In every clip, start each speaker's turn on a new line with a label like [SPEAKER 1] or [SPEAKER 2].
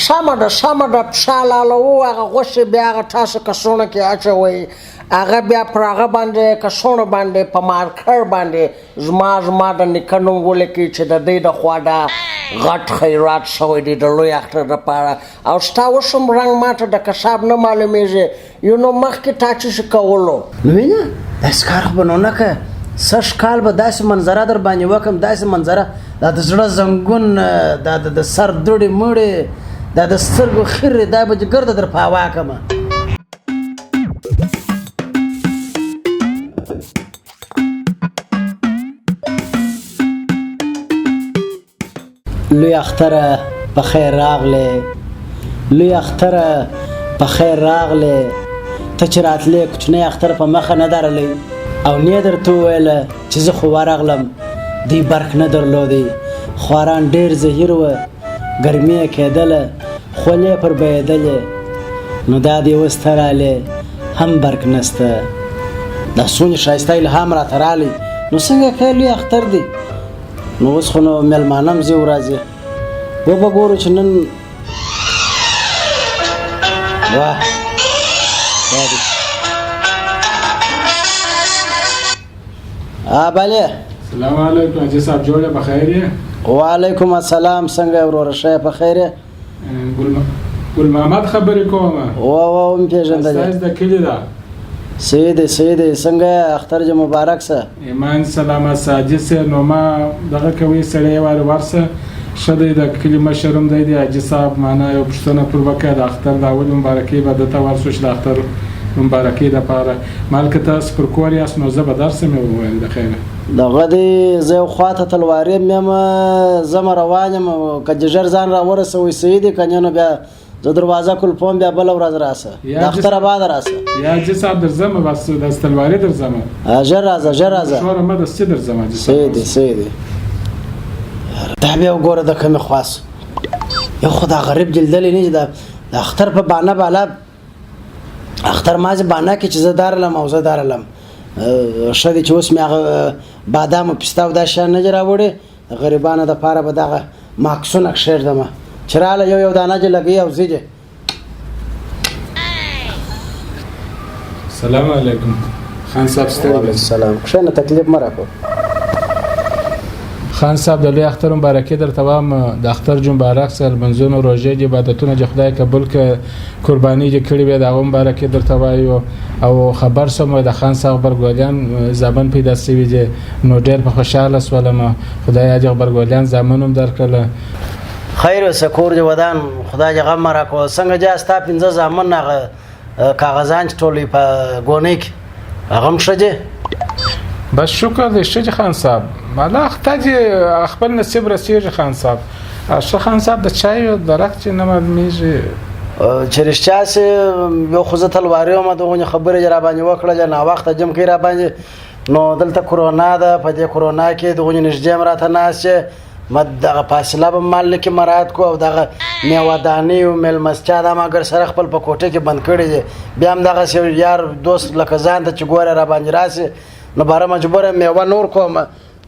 [SPEAKER 1] سمه ده پښه لاله و هغه غوښې بیا هغه تاسو کڅوړه کې اچوئ هغه بیا پر هغه باندې کڅوړه باندې په مارکر باندې زما د نیکه نوم ولیکئ چې د دې د خوا دا غټ خیرات شوی دی د لوی اختر دپاره او ستا اوس هم رنګ ماته د کساب نه معلومیږي یو نو مخکې تا څه کولو
[SPEAKER 2] نو وینه داسې کار خو به نو نه که سږ کال به داسې منظره در باندې وکړم داسې منظره دا د زړه زنګون دا د سر دوړې مړې دا د سترګو خیرې دا به ګرده در په هوا کړمه لوی اختره په خیر راغلی لوی اختره په خیر راغلی ته چې راتلې کوچنی اختر په مخه نه درلی او نه درته وویله چې زه خو ورغلم دوی برق نه درلودی خواران ډېر زهیر وه ګرمي یې کېدله خولې پر بهېدلې نو دا دې اوس ته رالې هم برق نسته دا څومره ښایسته الهام راته رالی نو څنګه کوې لوی اختر دی نو اوس خو نو مېلمانه هم ځي ورځي وبه ګورو چې نن واه بله
[SPEAKER 3] سلام علیکم حاجي صاحب جوړه بخیر یې
[SPEAKER 2] وعلیکم السلام څنګه وروره ښه په خیر یې
[SPEAKER 3] ګل محمد خبرې کوم
[SPEAKER 2] هم پېژندلې
[SPEAKER 3] استاد د کلي ده
[SPEAKER 2] سید څنګه اختر جو مبارک سه
[SPEAKER 3] ایمان سلامت ساجد سه نو ما دغه کوي سړی ورسه شدی د کلی مشرم دی حاجي صاحب معنا یو پښتنه پر وکړه د اختر د اول مبارکي به د تورسو د اختر مبارکي د پاره مالک تاسو پر کور یاس نو زه به درس مې وویل د خیره
[SPEAKER 2] دغه دی زه یو خواته تلوارې مې زما روان یم که جژر ځان را ورسوي سیدي کنه نو بیا زه دروازه کلپوم بیا بله ورځ راسه د اختر بعد راسه
[SPEAKER 3] یا حاجي صاحب درځم بس د تلوارې درځم
[SPEAKER 2] ژر راځه
[SPEAKER 3] شوره مې د څه درځم
[SPEAKER 2] سیدي دا بیا وګوره د کومې خواص یو خو دا غریب جلدلی نه د اختر په بانه بالا اختر مازې بانه کې چې زه دارلم او زه دارلم ښه دی چې اوس مې هغه بادام او پسته او دا شیان نه دي راوړي غریبانو دپاره به دغه ماکسونه کښېږدمه چې راله یو دانه چې لګوي او ځي دي
[SPEAKER 3] سلام علیکم خان صاحب ستړي
[SPEAKER 2] سلام کښېنه تکلیف مه راکړه
[SPEAKER 3] خان صاحب د لوی اختر مبارکي درته وایم د اختر جو مبارک سه لمونځونه روژې دي عبادتونه چې خدای قبول کړي قرباني چې کړې وي د هغه مبارکي درته وایو او خبر سم د خان صاحب غبرګولیان زامن پیدا شوي دي نو ډېر په خوشحاله شولم خدای دې غبرګولیان زامن هم درکړله
[SPEAKER 2] خیر اوسه کور دې ودان خدای دې غم راکړو څنګه جا ستا 15 زامن هغه کاغذان چې ټولې په ګونۍ کې هغه هم ښه دي
[SPEAKER 3] بس شکر دې ښه خان صاحب مالا اختر خپل نصیب رسیږي خان صاحب ښه خان صاحب د چایو درخت چې نه معلومیږي
[SPEAKER 2] چې رښتیا سې یو خو زه تلوارې وم دغونې خبرې یې را باندې وکړلې ناوخته جمع کوي را باندې نو دلته کرونا ده په دې کرونا کې دغونې نږدې هم راته ناست چې دغه فاصله به مال کې مراعات کو او دغه میوهدانې او میلمستیا دا ما ګر سره خپل په کوټه کې بند کړي دي بیا هم دغسې یار دوست لکه ځان ته چې ګوره را باندې راسي نو باره مجبوره میوه نور کوم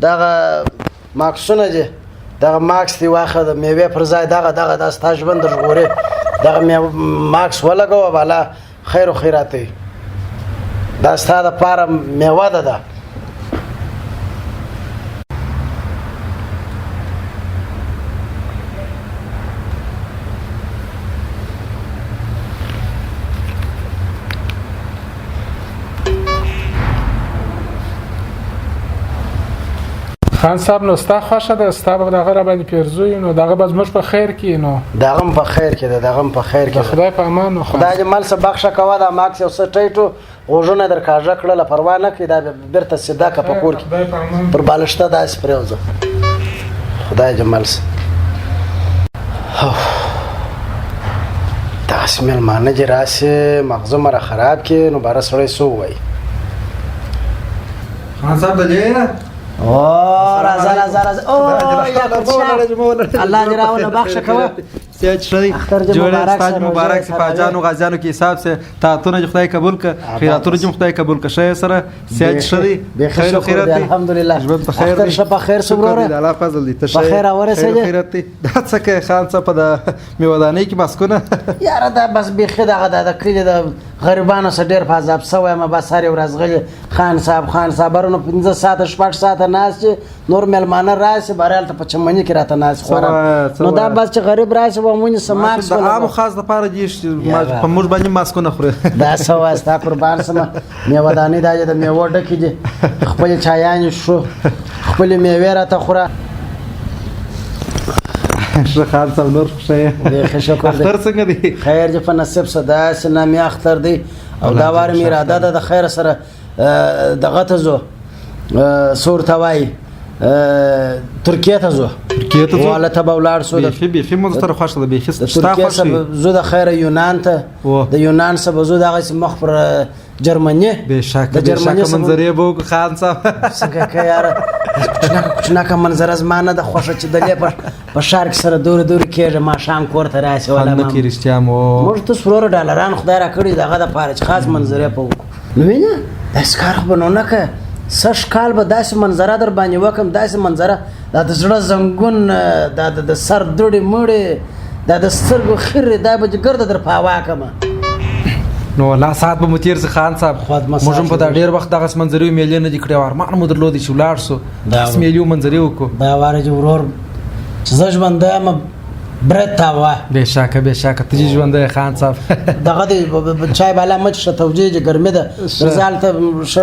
[SPEAKER 2] دغه ماکسونه دي دغه ماکس دی واخه د میوې پر ځای دغه دا ستا ژوند در ژغوري دغه ماکس ولګوه بالا خیر و خیرات دی دا ستا دپاره میوه ده
[SPEAKER 3] خان صاحب نو ستا خوښه ده ستا به دغه را باندې پیرزو نو دغه به زموږ په خیر کې نو
[SPEAKER 2] دغه هم په خیر کې ده
[SPEAKER 3] د خدای په امان
[SPEAKER 2] خدای دې مل څه بخښه کوه دا ماکس یو څه ټیټو غوږونه در کاږه کړله پروا نه کوي دا بېرته سیده که په کور کې پر بالښته داسې پرېوځه خدای دې مل څه داسې مېلمانه دې راسې مغزه مره خراب کړي نو باره سړی څه ووایي
[SPEAKER 4] خان صاحب دلې
[SPEAKER 2] راځه الله دې راونه بخښه کوه
[SPEAKER 4] سیاج شری
[SPEAKER 2] اختر جی
[SPEAKER 4] جوړه
[SPEAKER 2] مبارک
[SPEAKER 4] ستاج
[SPEAKER 2] سه،
[SPEAKER 4] مبارک
[SPEAKER 2] روژه
[SPEAKER 4] سي پاجانو غازیانو کې حساب سه تاتونه جو خدای قبول ک خیراتونه جو خدای قبول ک شې سره سیاج شری
[SPEAKER 2] خیر خیرت الحمدلله
[SPEAKER 4] ژوند په خیر
[SPEAKER 2] اختر شپه خیر سبروره
[SPEAKER 4] الله فضل دي ته
[SPEAKER 2] په خیر اورسېږي
[SPEAKER 4] خیرت دي دا څه کې خان څه په د میودانۍ کې مسکونه
[SPEAKER 2] یاره دا بس بیخي دغه د کلي د غریبانو سره ډېر په عذاب سوی یم بس هرې ورځ غلي خان صاحب ورونه 15 ساعته 6 ساعته ناست چې نور مېلمانه راشي بهر هلته په چمني کې راته ناست خوراک نو دا بس چې غریب راشي به مونږ څه ماکس
[SPEAKER 4] د عامو خاص دپاره دي په موږ باندې ماسکونه خوري
[SPEAKER 2] دا څه وایه ستا قربان سمه میوهدانۍ دا چې د میوو ډکې دي خپلې چایانې شو خپلې میوې راته خوره
[SPEAKER 4] ښه خان صاحب نور ښه
[SPEAKER 2] بیخي شکر دی
[SPEAKER 4] اختر څنګه دی
[SPEAKER 2] خیر چې په نصیب څه داسې نامي اختر دی او دا وار مې اراده ده د خیر سره دغه ته ځو سور ته وایي ترکیې ته ځو واله ته به ولاړ شو
[SPEAKER 4] بیخي مو سره خوښه ده بیخي
[SPEAKER 2] د ترکیې څخه زه د خیره یونان ته د یونان څخه به زه دغسې مخ پر جرمني
[SPEAKER 4] بېشکه بېشکه منظرې به وکړو خان صاحب
[SPEAKER 2] څنګه که یاره کوچناکه منظره زما نه ده خوښه چې دلې په ښار کې سره دورې دورې کېږي ماښام کور ته راشي
[SPEAKER 4] خوند نه کړي رښتیا مو
[SPEAKER 2] موږ ته څلور ډالران خدای راکړي دغه دپاره چې خاص منظرې په وکړو نو وینه داسې کار خو به نو نه که سږ کال به داسې منظره در باندې وکړم داسې منظره دا د زړه زنګون دا د سر دوړې مړې دا د سترګو خیرې دا به ګرده در په هوا کړمه
[SPEAKER 4] نو لا ساعت به مو تېر شي خان صاحب موږ هم په دا ډېر وخت دغسې منظرې میلې نه دي کړې او ارمان مو درلودی چې ولاړ سو داسې میلې منظرې وکړو
[SPEAKER 2] دا واره چې ورور چې زه ژوندی یم برید ته وه
[SPEAKER 4] بېشکه بېشکه ته چې ژوندی خان صاحب
[SPEAKER 2] دغه دی چای بالا مه څښه توجیه چې ګرمي ده درځه هلته ښه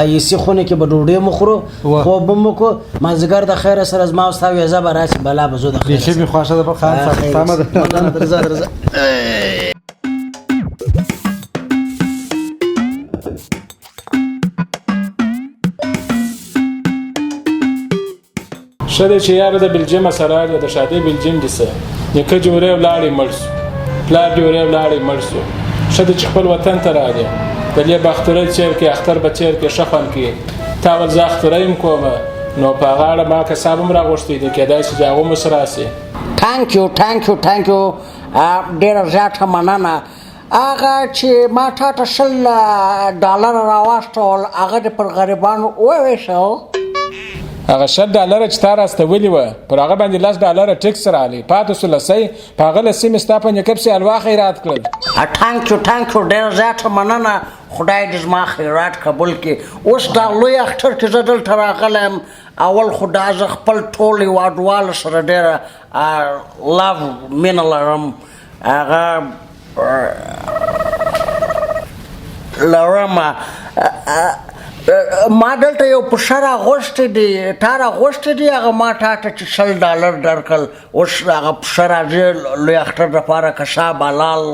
[SPEAKER 2] ایسي خونې کې به ډوډۍ مو خورو خوب به مو کړو مازدیګر د خیره سره زما او ستا ویزه به راشي بلا به زو د خیر
[SPEAKER 4] بیخي مې خوښه ده په خان صاحب سمه ده
[SPEAKER 2] درځه
[SPEAKER 3] ښه دی چې یاره د بلجیم سره راغلی د شادۍ بلجیم دي څه نیکه جوړی ولاړې مړ شو پلار جوړی ولاړې مړ شو ښه دی چې خپل وطن ته راغلی د دې به اختره چیر کې اختر به چیر کې ښه خوند کوي تا ول زه اختره یم کومه نو په هغه اړه ما کساب هم راغوښتی دی کېدای شي چې هغه هم اوس راسي
[SPEAKER 1] تhank you ډېره زیاته مننه هغه چې ما تا ته $10 راواستول هغه دې پر غریبانو وویشل
[SPEAKER 3] هغه $10 چې تا راستولي وه پر هغه باندې $10 ټیکس راغلی پاتې سو لسۍ په هغه لسۍ مې ستا په نیکه پسې حلوا خیرات کړل
[SPEAKER 1] thank you ډېره زیاته مننه خدای دې زما خیرات قبول کړي اوس دا لوی اختر چې زه دلته راغلی یم اول خو دا زه خپل ټول هېوادوالو سره ډېره لو مینه لرم هغه لرمه ما دلته یو پشه راغوښتی دی تا راغوښتی دی هغه ما تا ته چې $10 درکړل اوس هغه پشه راځي لوی اختر دپاره کشاب حلال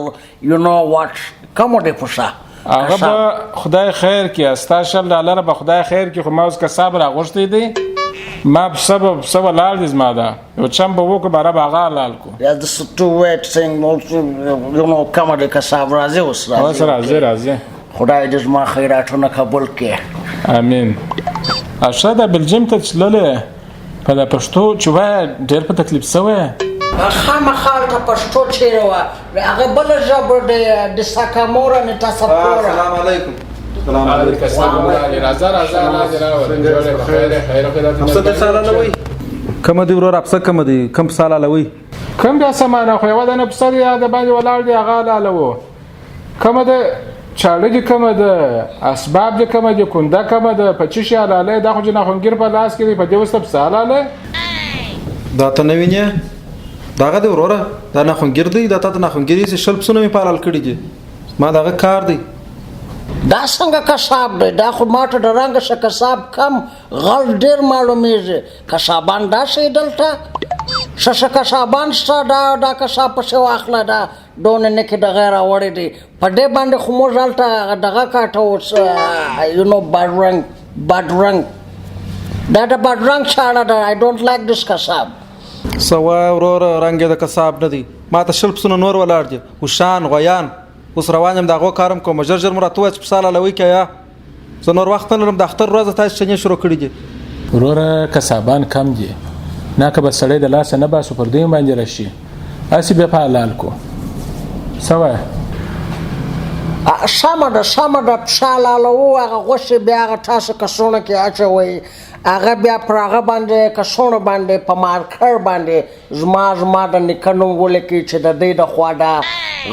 [SPEAKER 1] یو نو واټ کومه دی پشه
[SPEAKER 3] هغه به خدای خیر کړي ستا $10 به خدای خیر کړي خو ما اوس کساب راغوښتی دی ما پسه ولاړ دی زما ده یو چم به وکړو باره به هغه حلال کړو
[SPEAKER 1] this is too wet thing also you know کومه دی کساب راځي اوس
[SPEAKER 3] راځي
[SPEAKER 1] خدای دې زما خیراتونه قبول کړي
[SPEAKER 3] امین ښه ده بلجیم ته چې تللې په د پښتو چې وایه ډېر په تکلیف شوی
[SPEAKER 1] خامخا هلته پښتو چیرې وه هغه بله ژبه د ساکامورا نټاسپورا
[SPEAKER 4] السلام علیکم
[SPEAKER 3] علیکم السلام
[SPEAKER 4] کومه دی ورور اپسه کومه دی کوم پسه لالوي
[SPEAKER 3] کوم بیا سمانه خو یوه دنه پسه دی د باندې ولاړ دی هغه لالوو کومه ده چاړه دي کومه ده اسباب دي کومه دي کونده کومه ده په چی شي حلاله دا خو جناخونګیر په لاس کې دی په دې وسته پسه حلاله
[SPEAKER 4] دا ته نه وینې دغه دی وروره دا ناخونګیر دی دا ته ناخونګیر یې شل پسونه مې پالل کړي دي ما دغه کار دی
[SPEAKER 1] دا څنګه کساب دی دا خو ما ته د رنګه شه کساب کم غل ډېر معلومیږي کسابان داسې دلته شه کسابان شته دا کساب پسې واخله دا دونه نه کې دغه راوړی دی په دې باندې خو موږ هلته دغه کاټه اوس یو نو بادرنګ دا د بادرنګ چاړه ده آی ډونټ لایک دس کساب
[SPEAKER 4] څه وایه وروره رنګ یې د کساب نه دی ما ته شل پسونه نور ولاړ دي اوښان غویان اوس روان یم د هغو کار هم کوم ژر ژر مو راته ووایه چې پسه لالوی که یا زه نور وخت نه لرم د اختر ورځ تاسې چنې شروع کړي دي
[SPEAKER 3] وروره کسابان کم دي نه که به سړی د لاسه نه باسو پر دوی باندې راشي هسې بیا په حلال کو څه وایه
[SPEAKER 1] سمه ده پښه حلالوو هغه غوښې بیا هغه تاسو کڅوړه کې اچوئ هغه بیا پر هغه باندې کڅوړه باندې په مارکر باندې زما د نیکه نوم ولیکئ چې د دوی د خوا دا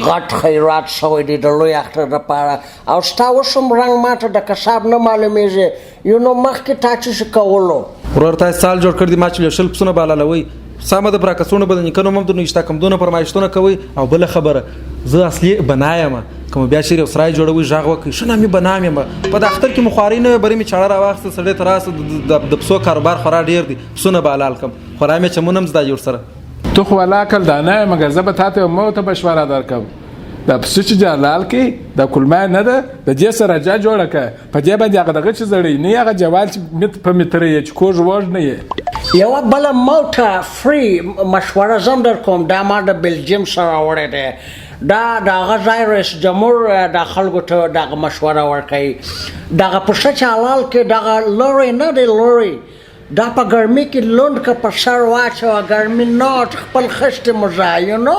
[SPEAKER 1] غټ خیرات شوی دی د لوی اختر دپاره او ستا اوس هم رنګ ماته د کساب نه معلومیږي یو نو مخکې تا چې څه کولو
[SPEAKER 4] ورور تاسو سال جوړ کړ دي ما چې یو شل پسونه به حلالوئ سمه ده براکسونه به د نیکه نوم هم درنو اشتا کمدونه فرمایشتونه کوئ او بله خبره زه اصلي بنا یم که مو بیا چیرې یو سرای جوړوئ غږ وکړئ ښه نامې بنا یم په د اختر کې مو خوارۍ نه وي برې مې چاړه راواخېسته سړی ته راسه د پسو کاروبار خورا ډېر دی پسونه به حلال کړم خورا مې چمونه هم زده جوړ سره
[SPEAKER 3] تو خو ولا عقل دانه یې مګر زه به تا ته مو ته مشوره درکړم دا پسه چې حلال کړي دا کلمه نه ده د دې سره جا جوړه کړه په دې باندې هغه دغه چې زړی نه هغه جوال چې په متر یې چې کوږ وږ نه یې
[SPEAKER 1] یوه بله موټه فری مشوره زم در کوم دا ما د بلجیم سره وړی دی دا د هغه ځای رئیس جمهور د خلکو ته دغه مشوره ورکوي دغه پسه چې حلال کړي دغه لوری نه دی لوری دا په ګرمي کې لوند که په سر واچوه ګرمي نه خپل خښتې مو ځایو نو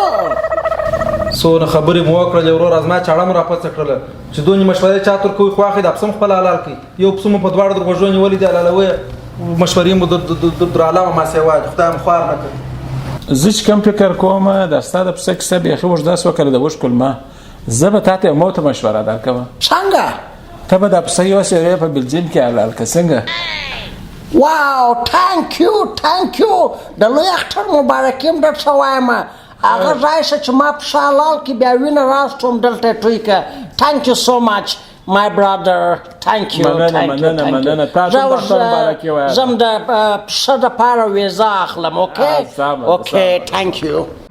[SPEAKER 4] څونه خبرې مو وکړلې ورور زما چاړه مو راپڅه کړله چې دونې مشورې چا تر کوی خواخې دا پسه م خپل حلال کړي یو پسه مو په دواړو در غوږو نیولي دي حلالوی مشورې مو در علاوه ما سې وایي خدای مو خوار نه کړي
[SPEAKER 3] زه چې کوم فکر کوم دا ستا د پسه کیسه بیخي اوږده سوکله د وږ کلمه زه به تا ته مو ته مشوره درکوم
[SPEAKER 1] څنګه
[SPEAKER 3] ته به دا پسه یوسې په بلجیم کې حلال کړه څنګه
[SPEAKER 1] واو تhank you د لوی اختر مبارکي هم درته وایم هغه ځای څه چې ما پسه حلال کړي بیا وینه راستوم دلته یې توی کړه thank you so much my brother thank you
[SPEAKER 3] مننه تاسو ډاکټر مبارکي وایه
[SPEAKER 1] زم د پسه دپاره ویزه اخلم اوکې thank you